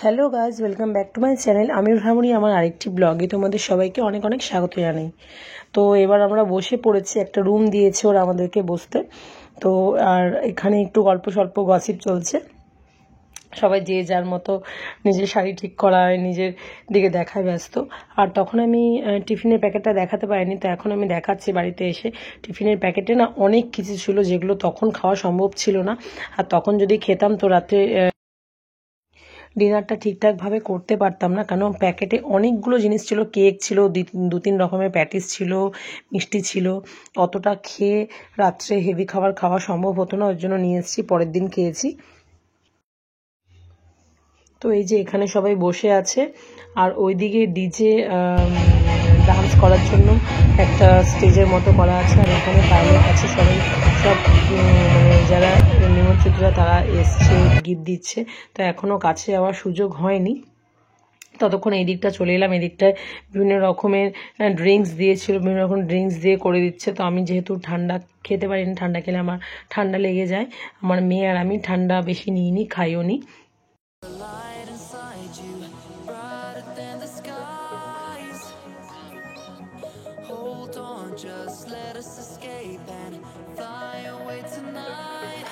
Hello guys, welcome back to my channel. আমি ভাবনি আমার আরেকটি ব্লগে তোমাদের সবাইকে অনেক অনেক স্বাগত জানাই। তো এবার আমরা বসে পড়েছি, একটা রুম দিয়েছে ওরা আমাদেরকে বসতে। তো আর এখানে একটু গল্প স্বল্প গসিপ চলছে, সবাই যে যার মতো নিজের শাড়ি ঠিক করায়, নিজের দিকে দেখায় ব্যস্ত। আর তখন আমি টিফিনের প্যাকেটটা দেখাতে পারিনি, তো এখন আমি দেখাচ্ছি। বাড়িতে এসে টিফিনের প্যাকেটে না অনেক কিছু ছিল যেগুলো তখন খাওয়া সম্ভব ছিল না। আর তখন যদি খেতাম তো রাতে ডিনারটা ঠিকঠাকভাবে করতে পারতাম না, কারণ প্যাকেটে অনেকগুলো জিনিস ছিল। কেক ছিল, দু তিন রকমের প্যাটিস ছিল, মিষ্টি ছিল। অতটা খেয়ে রাত্রে হেভি খাবার খাওয়া সম্ভব হতো না, ওর জন্য নিয়ে এসেছি, পরের দিন খেয়েছি। তো এই যে এখানে সবাই বসে আছে, আর ওইদিকে ডিজে ডান্স করার জন্য একটা স্টেজের মতো করা আছে, আর এখানে পাইলট আছে। সবাই সব মানে যারা নিমন্ত্রিতরা তারা এসছে, গিফট দিচ্ছে। তো এখনও কাছে যাওয়ার সুযোগ হয়নি। ততক্ষণ এই দিকটা চলে এলাম। এদিকটায় বিভিন্ন রকমের ড্রিঙ্কস দিয়েছিল, বিভিন্ন রকম ড্রিঙ্কস দিয়ে করে দিচ্ছে। তো আমি যেহেতু ঠান্ডা খেতে পারি না, ঠান্ডা খেলে আমার ঠান্ডা লেগে যায়। আমার মেয়ে আর আমি ঠান্ডা বেশি নিইনি, খাইও নি। Just let us escape and fly away tonight.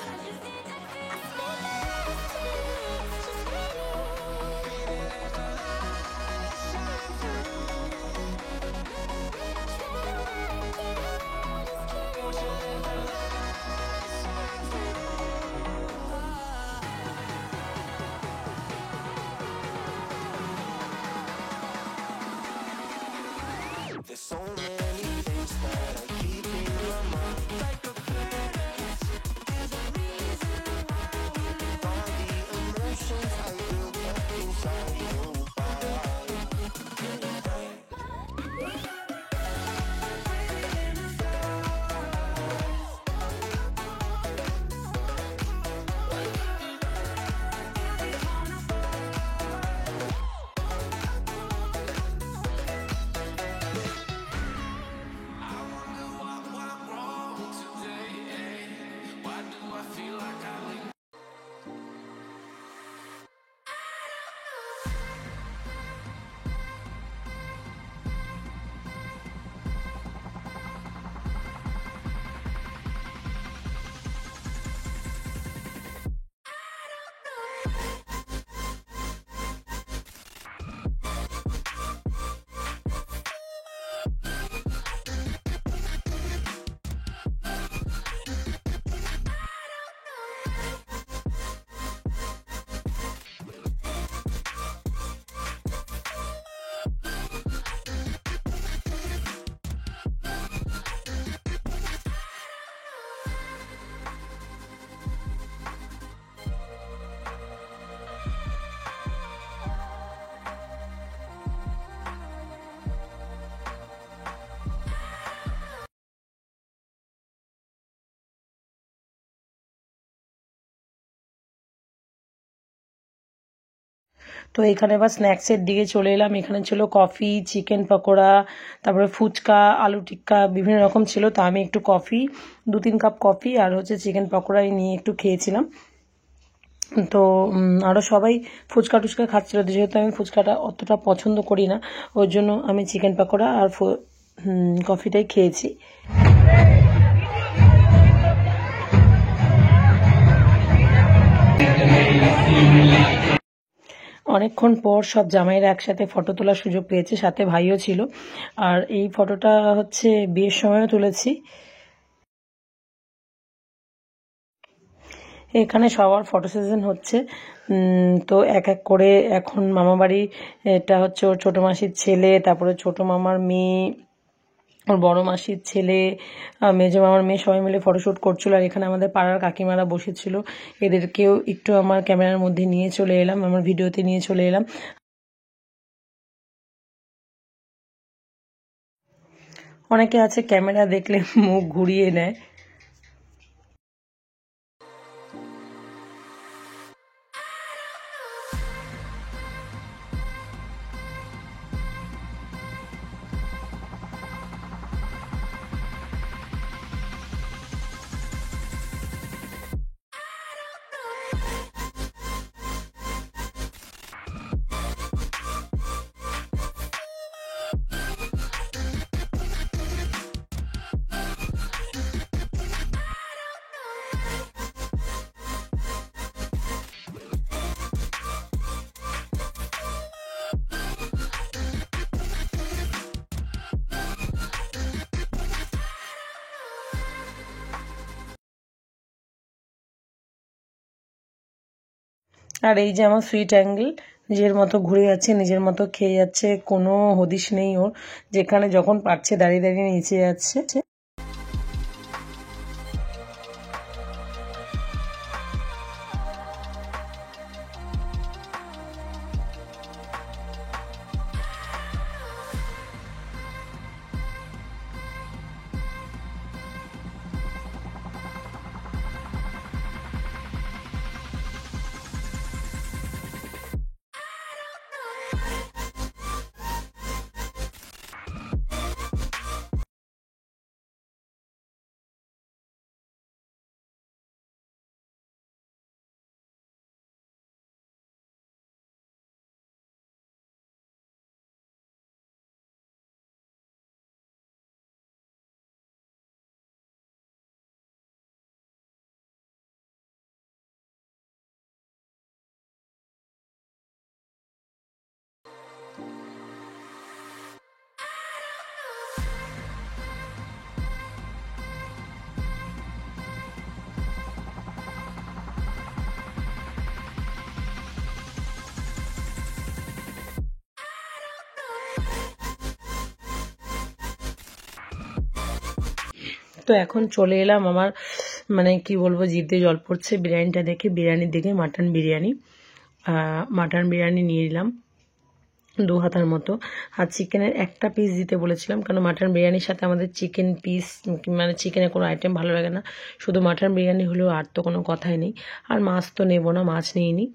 There's so many things that I keep in my mind, like a past. There's a reason why we live. All the emotions I built up inside you. তো এখানে আবার স্ন্যাক্সের দিকে চলে এলাম। এখানে ছিল coffee, chicken pakora, তারপরে ফুচকা, আলু টিক্কা, বিভিন্ন রকম ছিল। তো আমি একটু কফি, 2-3 কাপ কফি আর চিকেন পকোড়াই নিয়ে একটু খেয়েছিলাম। তো আরও সবাই ফুচকা টুচকা খাচ্ছিল, যেহেতু আমি ফুচকাটা অতটা পছন্দ করি না, ওর জন্য আমি চিকেন পকোড়া আর কফিটাই খেয়েছি। অনেকক্ষণ পর সব জামাইরা একসাথে ফটো তোলার সুযোগ পেয়েছে, সাথে ভাইও ছিল। আর এই ফটোটা বিয়ের সময়ও তুলেছি। এখানে সবার ফটো সেশন হচ্ছে। তো এক এক করে এখন মামাবাড়ি, এটা হচ্ছে ওর ছোটো মাসির ছেলে, তারপরে ছোটো মামার মেয়ে, ওর বড় মাসির ছেলে, মেজো মামার মেয়ে, সবাই মিলে ফটোশ্যুট করছিল। আর এখানে আমাদের পাড়ার কাকিমারা বসেছিল, এদেরকেও একটু আমার ক্যামেরার মধ্যে নিয়ে চলে এলাম, আমার ভিডিওতে নিয়ে চলে এলাম। অনেকে আছে ক্যামেরা দেখলে মুখ ঘুরিয়ে নেয়। আর এই যে আমার সুইট অ্যাঙ্গেল নিজের মতো ঘুরে যাচ্ছে, নিজের মতো খেয়ে যাচ্ছে, কোনো হদিশ নেই ওর, যেখানে যখন পারছে দাঁড়িয়ে দাঁড়িয়ে নিচে যাচ্ছে। তো এখন চলে এলাম আমার মানে কি বলবো, জিভ দিয়ে জল পড়ছে বিরিয়ানিটা দেখে। বিরিয়ানির দিকে মাটন বিরিয়ানি নিয়ে নিলাম 2 হাতার মতো। আর চিকেনের একটা পিস দিতে বলেছিলাম, কারণ মাটন বিরিয়ানির সাথে আমাদের চিকেন পিস মানে চিকেনের কোনো আইটেম ভালো লাগে না, শুধু মাটন বিরিয়ানি হলেও আর তো কোনো কথাই নেই। আর মাছ তো নেবো না, মাছ নিইনি,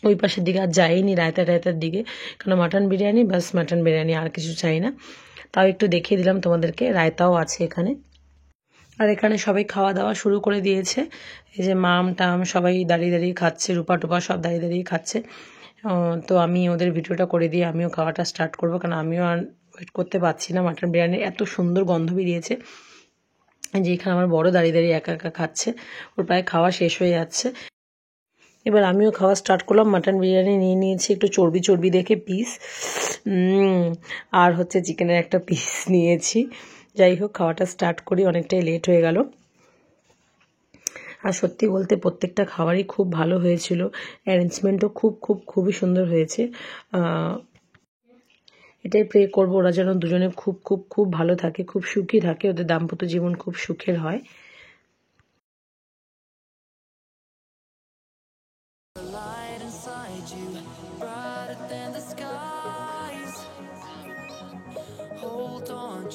ওই পাশের দিকে আর যাইনি রায়তার দিকে, কারণ মাটন বিরিয়ানি বাস মাটন বিরিয়ানি, আর কিছু চাই না। তাও একটু দেখিয়ে দিলাম তোমাদেরকে, রায়তাও আছে এখানে। আর এখানে সবাই খাওয়া দাওয়া শুরু করে দিয়েছে, এই যে মাম টাম সবাই দাঁড়িয়ে দাঁড়িয়ে খাচ্ছে, রূপা টুপা সব দাঁড়িয়ে দাঁড়িয়ে খাচ্ছে। তো আমি ওদের ভিডিওটা করে দিয়ে আমিও খাওয়াটা স্টার্ট করবো, কারণ আমিও আর ওয়েট করতে পারছি না। মাটন বিরিয়ানির এত সুন্দর গন্ধ বেরিয়েছে যে এখানে আমার বড় দাঁড়িয়ে দাঁড়িয়ে একা একা খাচ্ছে, ওর প্রায় খাওয়া শেষ হয়ে যাচ্ছে। এবার আমিও খাওয়া স্টার্ট করলাম। মাটন বিরিয়ানি নিয়ে নিয়েছি একটু চর্বি দেখে পিস, আর হচ্ছে চিকেনের একটা পিস নিয়েছি। যাই হোক খাওয়াটা স্টার্ট করি, অনেকটাই লেট হয়ে গেল। আর সত্যি বলতে প্রত্যেকটা খাবারই খুব ভালো হয়েছিল, অ্যারেঞ্জমেন্টও খুবই সুন্দর হয়েছে। এটাই প্রে করবো ওরা যেন দুজনে খুব ভালো থাকে, খুব সুখী থাকে, ওদের দাম্পত্য জীবন খুব সুখের হয়।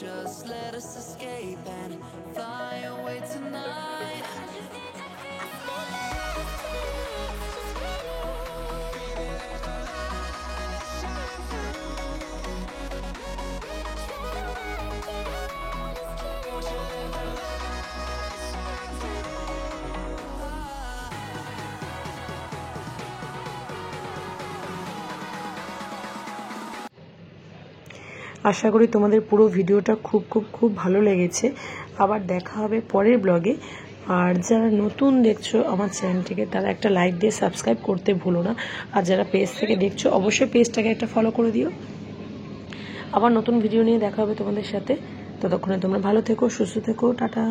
Just let us escape and fly away tonight. আশা করি তোমাদের পুরো ভিডিওটা খুব ভালো লেগেছে। আবার দেখা হবে পরের ব্লগে। আর যারা নতুন দেখছো আমার চ্যানেলটিকে, তারা একটা লাইক দিয়ে সাবস্ক্রাইব করতে ভুলো না। আর যারা পেজ থেকে দেখছো অবশ্যই পেজটাকে একটা ফলো করে দিও। আবার নতুন ভিডিও নিয়ে দেখা হবে তোমাদের সাথে। ততক্ষণে তোমরা ভালো থেকো, সুস্থ থেকো, টাটা।